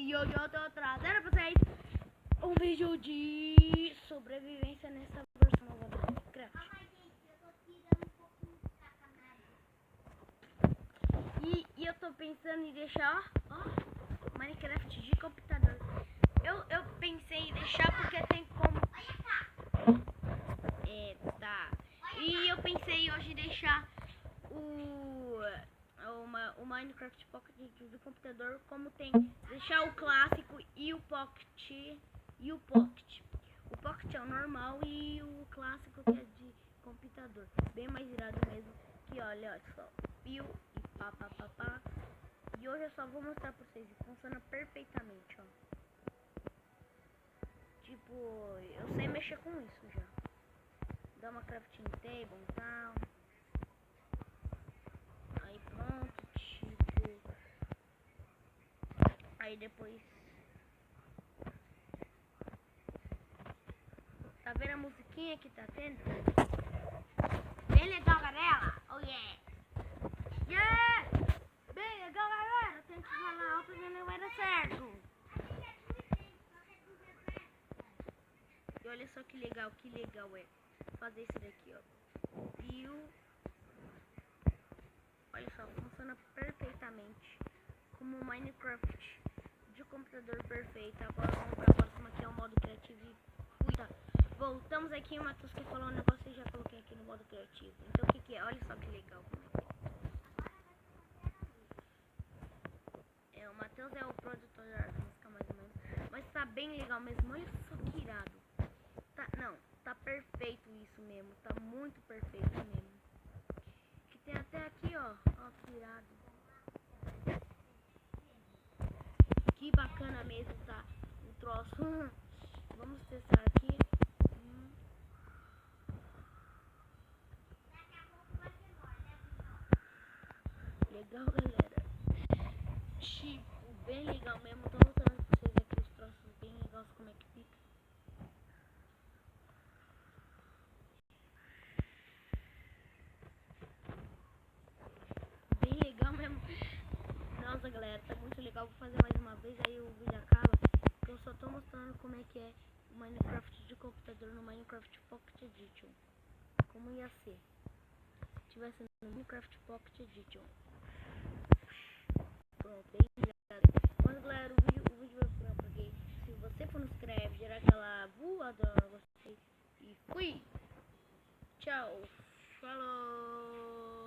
E hoje eu tô trazendo pra vocês um vídeo de sobrevivência nessa versão nova do Minecraft. E eu tô pensando em deixar, ó, Minecraft de computador. Eu pensei em deixar porque tem como... tá. E eu pensei hoje em deixar o Minecraft Pocket do computador, como tem deixar o clássico e o Pocket. O Pocket é o normal e o clássico que é de computador. Bem mais irado mesmo. Que olha só, fio e pá. E hoje eu só vou mostrar pra vocês. Funciona perfeitamente, ó. Tipo, eu sei mexer com isso já. Dá uma crafting table e tal. Aí pronto, tipo. Aí depois. Tá vendo a musiquinha que tá tendo? Bem legal, galera! Oh yeah! Yeah! Bem legal, galera! Tem que falar alto e não vai dar certo. E olha só que legal é fazer isso daqui, ó. Viu? Olha só, funciona perfeitamente como o Minecraft de computador perfeito. Agora vamos pra próxima, que é o modo criativo. Tá. Voltamos aqui, o Matheus que falou um negócio e já coloquei aqui no modo criativo. Então o que é? Olha só que legal. O Matheus é o produtor da música mais ou menos. Mas tá bem legal mesmo. Olha só que irado. Tá perfeito isso mesmo. Tá muito perfeito mesmo. Que tem até aqui, ó. Ó que irado. Que bacana mesmo, tá? O troço. Vamos testar aqui. Legal, galera. Tipo, bem legal mesmo. Tô mostrando pra vocês aqui os troços bem legais, como é que fica. Bem legal mesmo. Nossa, galera, tá muito legal. Vou fazer mais uma vez, aí o vídeo acaba. Porque eu só tô mostrando como é que é o Minecraft de computador no Minecraft Pocket Edition. Como ia ser se tivesse no Minecraft Pocket Edition. Pronto, bem ligado. Mas galera, o vídeo vai ficar por aqui. Se você for no inscreve, gerar aquela voadora, você. E fui! Tchau! Falou!